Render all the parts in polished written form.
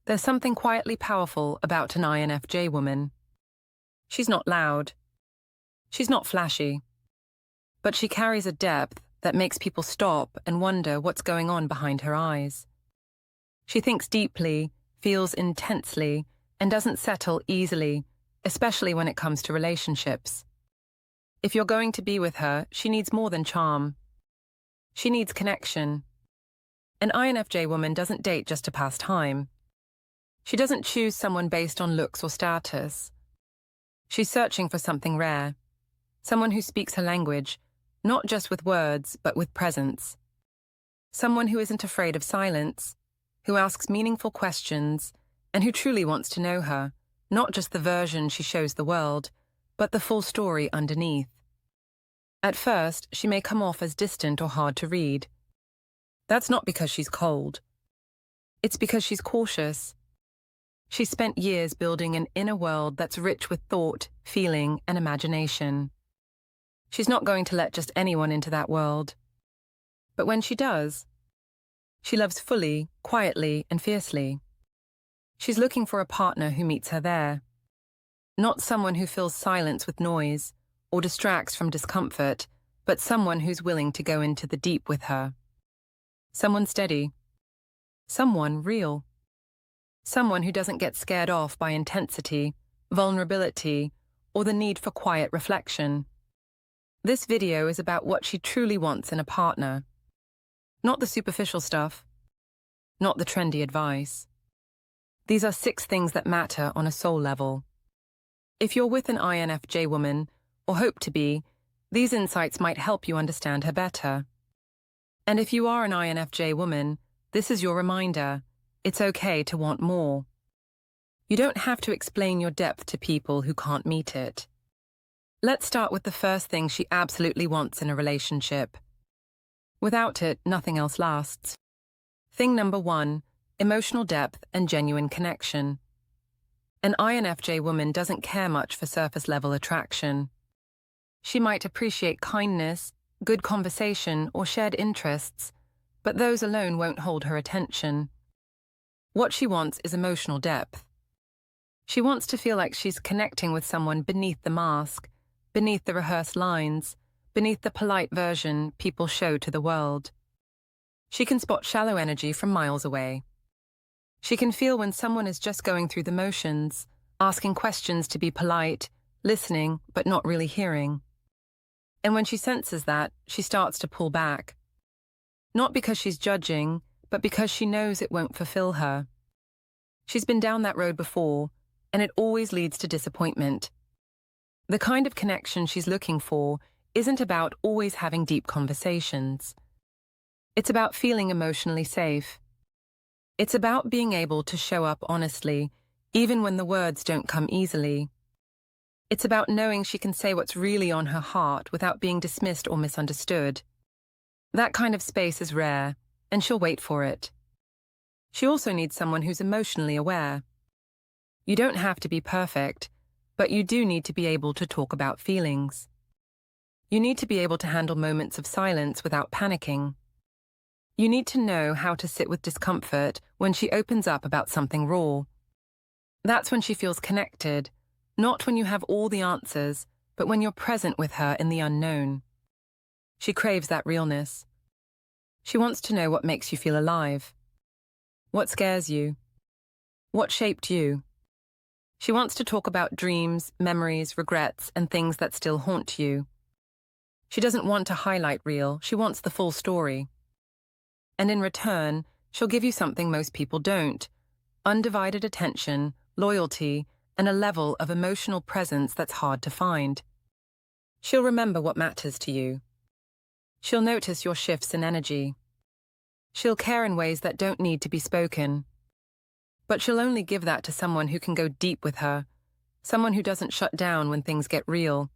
There's something quietly powerful about an INFJ woman. She's not loud. She's not flashy. But she carries a depth that makes people stop and wonder what's going on behind her eyes. She thinks deeply, feels intensely, and doesn't settle easily, especially when it comes to relationships. If you're going to be with her, she needs more than charm. She needs connection. An INFJ woman doesn't date just to pass time. She doesn't choose someone based on looks or status. She's searching for something rare, someone who speaks her language, not just with words, but with presence. Someone who isn't afraid of silence, who asks meaningful questions, and who truly wants to know her, not just the version she shows the world, but the full story underneath. At first, she may come off as distant or hard to read. That's not because she's cold. It's because she's cautious. She's spent years building an inner world that's rich with thought, feeling, and imagination. She's not going to let just anyone into that world. But when she does, she loves fully, quietly, and fiercely. She's looking for a partner who meets her there. Not someone who fills silence with noise or distracts from discomfort, but someone who's willing to go into the deep with her. Someone steady. Someone real. Someone who doesn't get scared off by intensity, vulnerability, or the need for quiet reflection. This video is about what she truly wants in a partner. Not the superficial stuff. Not the trendy advice. These are 6 things that matter on a soul level. If you're with an INFJ woman, or hope to be, these insights might help you understand her better. And if you are an INFJ woman, this is your reminder. It's okay to want more. You don't have to explain your depth to people who can't meet it. Let's start with the first thing she absolutely wants in a relationship. Without it, nothing else lasts. Thing number 1, emotional depth and genuine connection. An INFJ woman doesn't care much for surface-level attraction. She might appreciate kindness, good conversation, or shared interests, but those alone won't hold her attention. What she wants is emotional depth. She wants to feel like she's connecting with someone beneath the mask, beneath the rehearsed lines, beneath the polite version people show to the world. She can spot shallow energy from miles away. She can feel when someone is just going through the motions, asking questions to be polite, listening but not really hearing. And when she senses that, she starts to pull back. Not because she's judging, but because she knows it won't fulfill her. She's been down that road before, and it always leads to disappointment. The kind of connection she's looking for isn't about always having deep conversations. It's about feeling emotionally safe. It's about being able to show up honestly, even when the words don't come easily. It's about knowing she can say what's really on her heart without being dismissed or misunderstood. That kind of space is rare, and she'll wait for it. She also needs someone who's emotionally aware. You don't have to be perfect, but you do need to be able to talk about feelings. You need to be able to handle moments of silence without panicking. You need to know how to sit with discomfort when she opens up about something raw. That's when she feels connected, not when you have all the answers, but when you're present with her in the unknown. She craves that realness. She wants to know what makes you feel alive. What scares you? What shaped you? She wants to talk about dreams, memories, regrets, and things that still haunt you. She doesn't want to highlight reel, she wants the full story. And in return, she'll give you something most people don't: undivided attention, loyalty, and a level of emotional presence that's hard to find. She'll remember what matters to you. She'll notice your shifts in energy. She'll care in ways that don't need to be spoken. But she'll only give that to someone who can go deep with her, someone who doesn't shut down when things get real.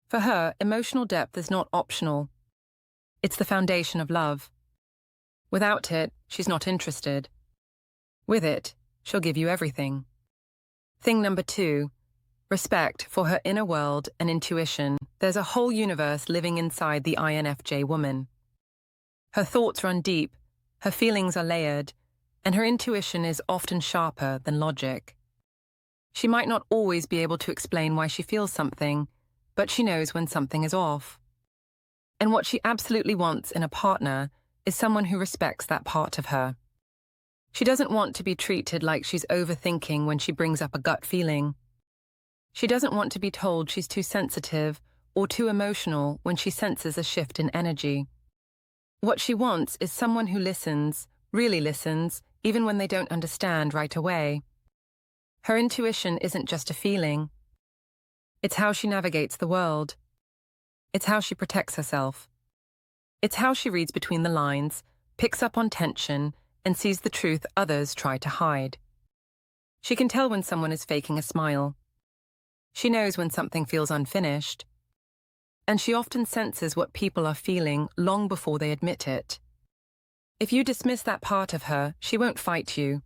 For her, emotional depth is not optional. It's the foundation of love. Without it, she's not interested. With it, she'll give you everything. Thing number 2, respect for her inner world and intuition. There's a whole universe living inside the INFJ woman. Her thoughts run deep, her feelings are layered, and her intuition is often sharper than logic. She might not always be able to explain why she feels something, but she knows when something is off. And what she absolutely wants in a partner is someone who respects that part of her. She doesn't want to be treated like she's overthinking when she brings up a gut feeling. She doesn't want to be told she's too sensitive or too emotional when she senses a shift in energy. What she wants is someone who listens, really listens, even when they don't understand right away. Her intuition isn't just a feeling. It's how she navigates the world. It's how she protects herself. It's how she reads between the lines, picks up on tension, and sees the truth others try to hide. She can tell when someone is faking a smile. She knows when something feels unfinished. And she often senses what people are feeling long before they admit it. If you dismiss that part of her, she won't fight you.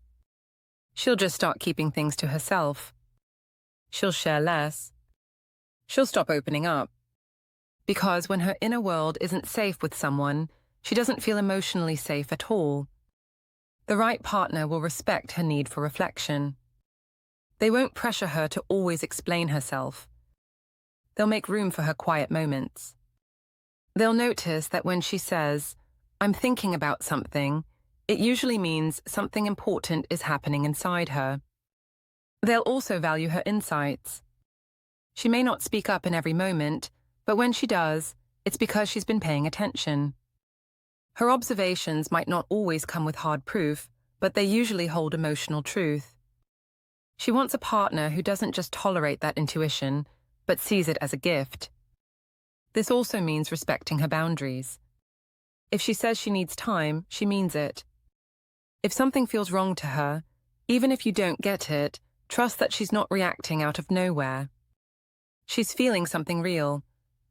She'll just start keeping things to herself. She'll share less. She'll stop opening up. Because when her inner world isn't safe with someone, she doesn't feel emotionally safe at all. The right partner will respect her need for reflection. They won't pressure her to always explain herself. They'll make room for her quiet moments. They'll notice that when she says, "I'm thinking about something," it usually means something important is happening inside her. They'll also value her insights. She may not speak up in every moment, but when she does, it's because she's been paying attention. Her observations might not always come with hard proof, but they usually hold emotional truth. She wants a partner who doesn't just tolerate that intuition, but sees it as a gift. This also means respecting her boundaries. If she says she needs time, she means it. If something feels wrong to her, even if you don't get it, trust that she's not reacting out of nowhere. She's feeling something real,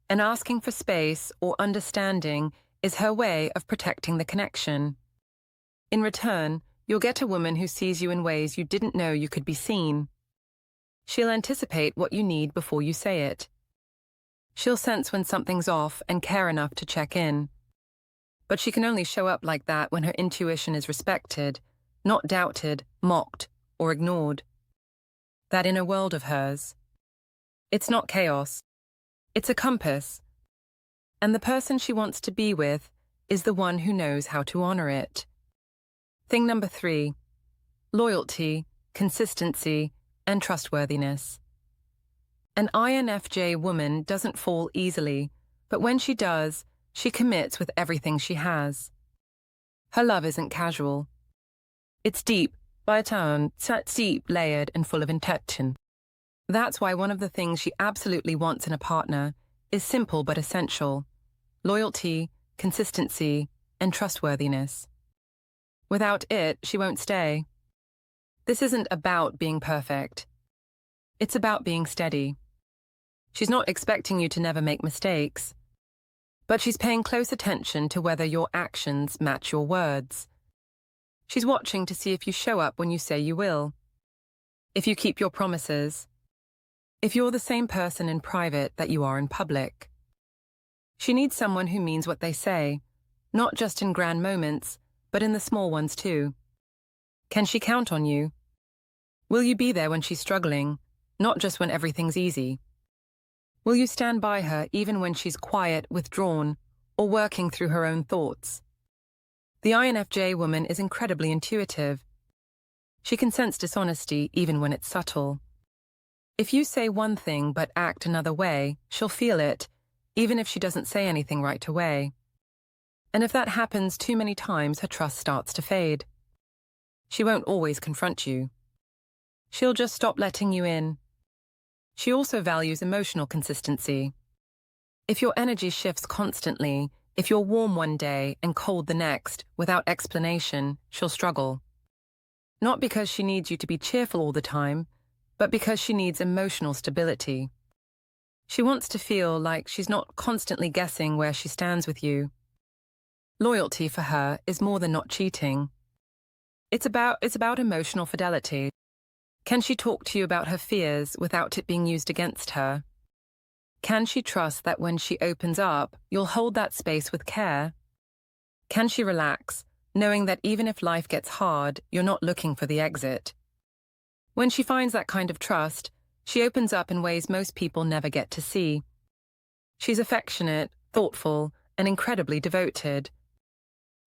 and asking for space or understanding is her way of protecting the connection. In return, you'll get a woman who sees you in ways you didn't know you could be seen. She'll anticipate what you need before you say it. She'll sense when something's off and care enough to check in. But she can only show up like that when her intuition is respected, not doubted, mocked, or ignored. That inner world of hers. It's not chaos. It's a compass. And the person she wants to be with is the one who knows how to honor it. Thing number 3, loyalty, consistency, and trustworthiness. An INFJ woman doesn't fall easily, but when she does, she commits with everything she has. Her love isn't casual. It's deep, deep, layered, and full of intention. That's why one of the things she absolutely wants in a partner is simple but essential: loyalty, consistency, and trustworthiness. Without it, she won't stay. This isn't about being perfect. It's about being steady. She's not expecting you to never make mistakes, but she's paying close attention to whether your actions match your words. She's watching to see if you show up when you say you will, if you keep your promises, if you're the same person in private that you are in public. She needs someone who means what they say, not just in grand moments, but in the small ones too. Can she count on you? Will you be there when she's struggling, not just when everything's easy? Will you stand by her even when she's quiet, withdrawn, or working through her own thoughts? The INFJ woman is incredibly intuitive. She can sense dishonesty even when it's subtle. If you say one thing but act another way, she'll feel it, even if she doesn't say anything right away. And if that happens too many times, her trust starts to fade. She won't always confront you. She'll just stop letting you in. She also values emotional consistency. If your energy shifts constantly, if you're warm one day and cold the next, without explanation, she'll struggle. Not because she needs you to be cheerful all the time, but because she needs emotional stability. She wants to feel like she's not constantly guessing where she stands with you. Loyalty for her is more than not cheating. It's about emotional fidelity. Can she talk to you about her fears without it being used against her? Can she trust that when she opens up, you'll hold that space with care? Can she relax, knowing that even if life gets hard, you're not looking for the exit. When she finds that kind of trust, she opens up in ways most people never get to see. She's affectionate, thoughtful, and incredibly devoted.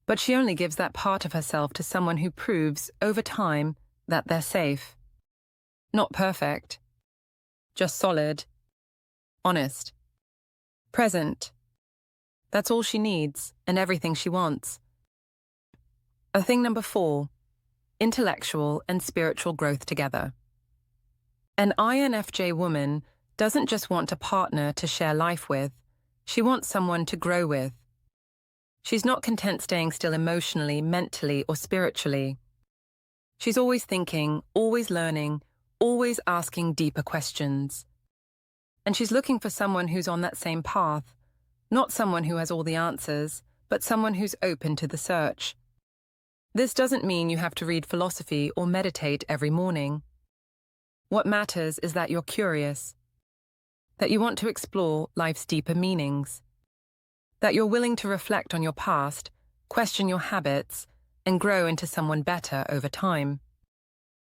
But she only gives that part of herself to someone who proves, over time, that they're safe. Not perfect. Just solid. Honest. Present. That's all she needs, and everything she wants. Thing number 4. Intellectual and spiritual growth together. An INFJ woman doesn't just want a partner to share life with, she wants someone to grow with. She's not content staying still emotionally, mentally, or spiritually. She's always thinking, always learning, always asking deeper questions. And she's looking for someone who's on that same path, not someone who has all the answers, but someone who's open to the search. This doesn't mean you have to read philosophy or meditate every morning. What matters is that you're curious, that you want to explore life's deeper meanings, that you're willing to reflect on your past, question your habits, and grow into someone better over time.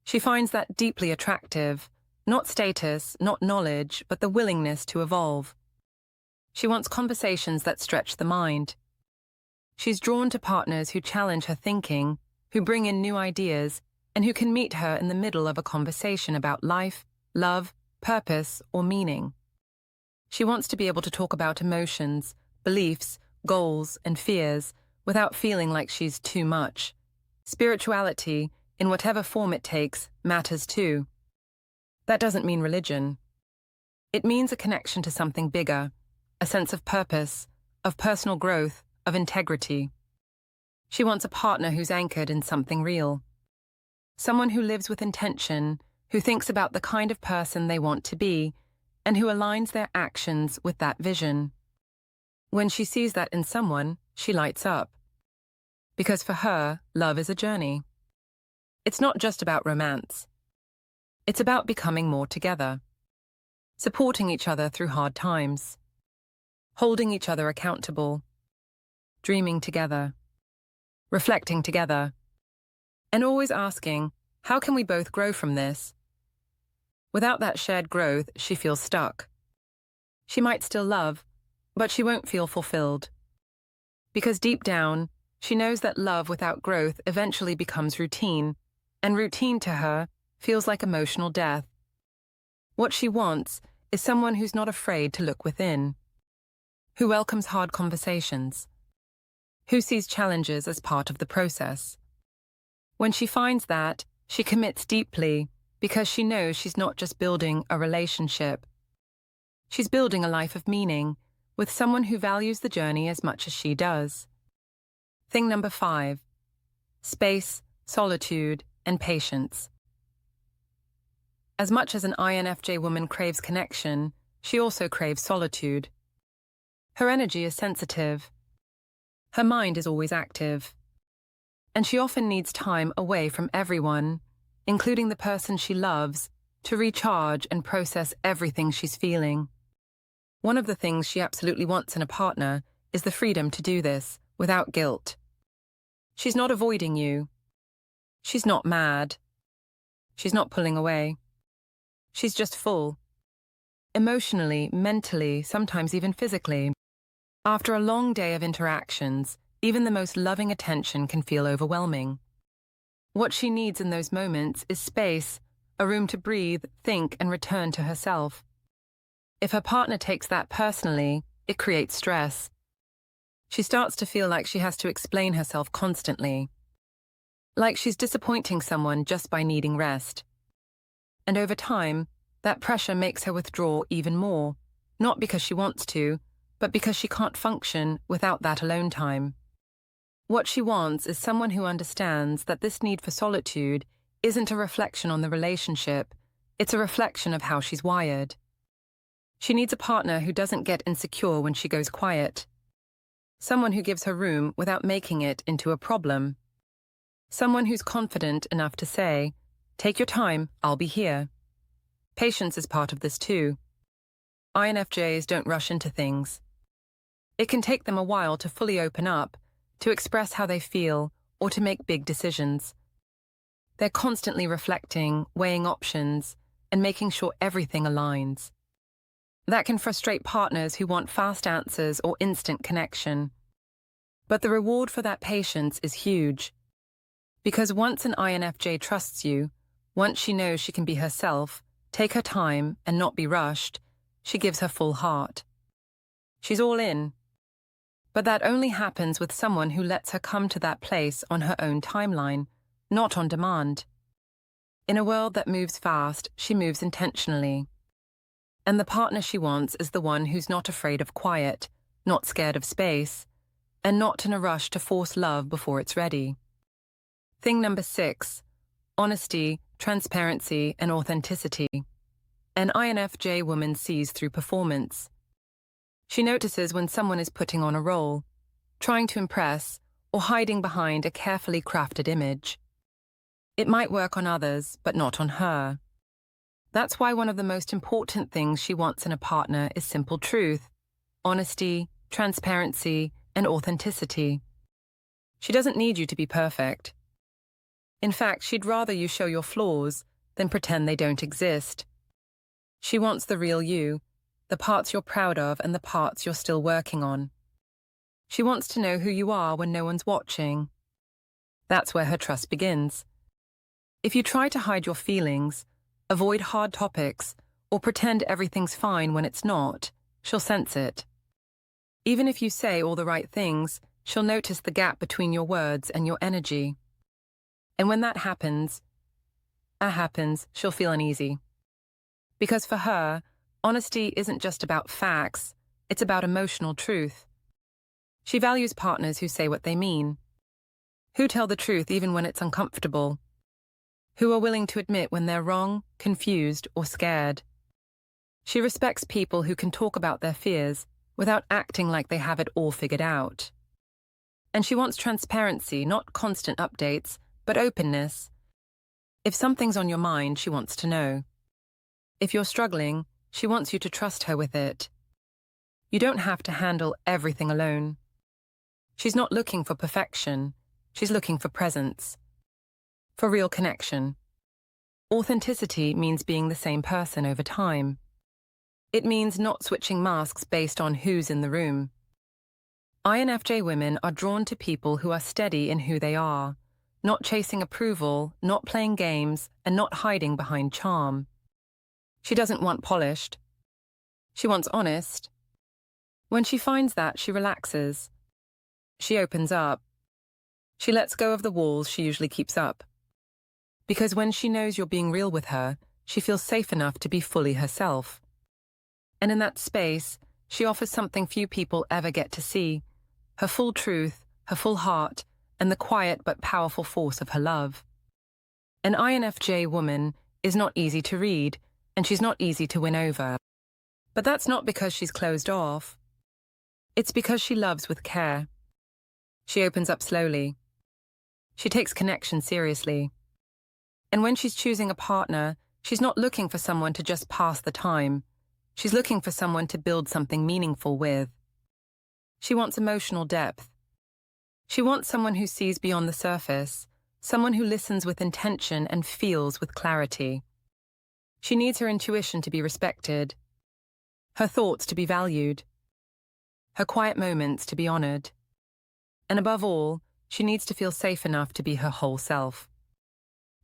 She finds that deeply attractive, not status, not knowledge, but the willingness to evolve. She wants conversations that stretch the mind. She's drawn to partners who challenge her thinking, who bring in new ideas, and who can meet her in the middle of a conversation about life, love, purpose, or meaning. She wants to be able to talk about emotions, beliefs, goals, and fears without feeling like she's too much. Spirituality, in whatever form it takes, matters too. That doesn't mean religion. It means a connection to something bigger, a sense of purpose, of personal growth, of integrity. She wants a partner who's anchored in something real. Someone who lives with intention, who thinks about the kind of person they want to be, and who aligns their actions with that vision. When she sees that in someone, she lights up. Because for her, love is a journey. It's not just about romance. It's about becoming more together, supporting each other through hard times, holding each other accountable, dreaming together, reflecting together, and always asking, how can we both grow from this? Without that shared growth, she feels stuck. She might still love, but she won't feel fulfilled. Because deep down, she knows that love without growth eventually becomes routine, and routine to her feels like emotional death. What she wants is someone who's not afraid to look within, who welcomes hard conversations, who sees challenges as part of the process. When she finds that, she commits deeply because she knows she's not just building a relationship. She's building a life of meaning with someone who values the journey as much as she does. Thing number 5. Space, solitude, and patience. As much as an INFJ woman craves connection, she also craves solitude. Her energy is sensitive. Her mind is always active. And she often needs time away from everyone, including the person she loves, to recharge and process everything she's feeling. One of the things she absolutely wants in a partner is the freedom to do this without guilt. She's not avoiding you. She's not mad. She's not pulling away. She's just full. Emotionally, mentally, sometimes even physically. After a long day of interactions, even the most loving attention can feel overwhelming. What she needs in those moments is space, a room to breathe, think, and return to herself. If her partner takes that personally, it creates stress. She starts to feel like she has to explain herself constantly, like she's disappointing someone just by needing rest. And over time, that pressure makes her withdraw even more, not because she wants to, but because she can't function without that alone time. What she wants is someone who understands that this need for solitude isn't a reflection on the relationship, it's a reflection of how she's wired. She needs a partner who doesn't get insecure when she goes quiet. Someone who gives her room without making it into a problem. Someone who's confident enough to say, "Take your time, I'll be here." Patience is part of this too. INFJs don't rush into things. It can take them a while to fully open up, to express how they feel, or to make big decisions. They're constantly reflecting, weighing options, and making sure everything aligns. That can frustrate partners who want fast answers or instant connection. But the reward for that patience is huge. Because once an INFJ trusts you, once she knows she can be herself, take her time, and not be rushed, she gives her full heart. She's all in. But that only happens with someone who lets her come to that place on her own timeline, not on demand. In a world that moves fast, she moves intentionally. And the partner she wants is the one who's not afraid of quiet, not scared of space, and not in a rush to force love before it's ready. Thing number 6, honesty, transparency, and authenticity. An INFJ woman sees through performance. She notices when someone is putting on a role, trying to impress, or hiding behind a carefully crafted image. It might work on others, but not on her. That's why one of the most important things she wants in a partner is simple truth, honesty, transparency, and authenticity. She doesn't need you to be perfect. In fact, she'd rather you show your flaws than pretend they don't exist. She wants the real you, the parts you're proud of and the parts you're still working on. She wants to know who you are when no one's watching. That's where her trust begins. If you try to hide your feelings, avoid hard topics, or pretend everything's fine when it's not, she'll sense it. Even if you say all the right things, she'll notice the gap between your words and your energy. And when that happens, she'll feel uneasy. Because for her, honesty isn't just about facts, it's about emotional truth. She values partners who say what they mean, who tell the truth even when it's uncomfortable, who are willing to admit when they're wrong, confused, or scared. She respects people who can talk about their fears without acting like they have it all figured out. And she wants transparency, not constant updates, but openness. If something's on your mind, she wants to know. If you're struggling, she wants you to trust her with it. You don't have to handle everything alone. She's not looking for perfection. She's looking for presence. For real connection. Authenticity means being the same person over time. It means not switching masks based on who's in the room. INFJ women are drawn to people who are steady in who they are, not chasing approval, not playing games, and not hiding behind charm. She doesn't want polished. She wants honest. When she finds that, she relaxes. She opens up. She lets go of the walls she usually keeps up. Because when she knows you're being real with her, she feels safe enough to be fully herself. And in that space, she offers something few people ever get to see, her full truth, her full heart, and the quiet but powerful force of her love. An INFJ woman is not easy to read, and she's not easy to win over. But that's not because she's closed off. It's because she loves with care. She opens up slowly. She takes connection seriously. And when she's choosing a partner, she's not looking for someone to just pass the time. She's looking for someone to build something meaningful with. She wants emotional depth. She wants someone who sees beyond the surface, someone who listens with intention and feels with clarity. She needs her intuition to be respected, her thoughts to be valued, her quiet moments to be honored. And above all, she needs to feel safe enough to be her whole self.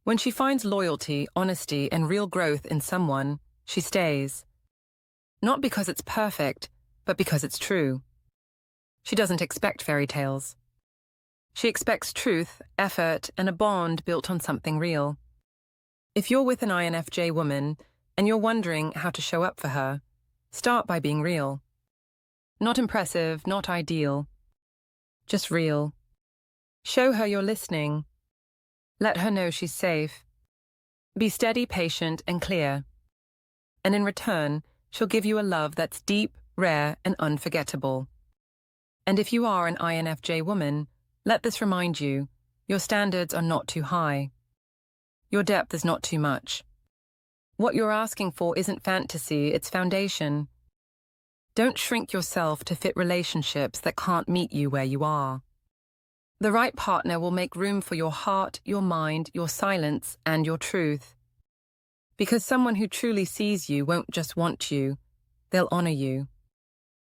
When she finds loyalty, honesty, and real growth in someone, she stays. Not because it's perfect, but because it's true. She doesn't expect fairy tales. She expects truth, effort, and a bond built on something real. If you're with an INFJ woman and you're wondering how to show up for her, start by being real. Not impressive, not ideal. Just real. Show her you're listening. Let her know she's safe. Be steady, patient, and clear. And in return, she'll give you a love that's deep, rare, and unforgettable. And if you are an INFJ woman, let this remind you, your standards are not too high. Your depth is not too much. What you're asking for isn't fantasy, it's foundation. Don't shrink yourself to fit relationships that can't meet you where you are. The right partner will make room for your heart, your mind, your silence, and your truth. Because someone who truly sees you won't just want you, they'll honor you.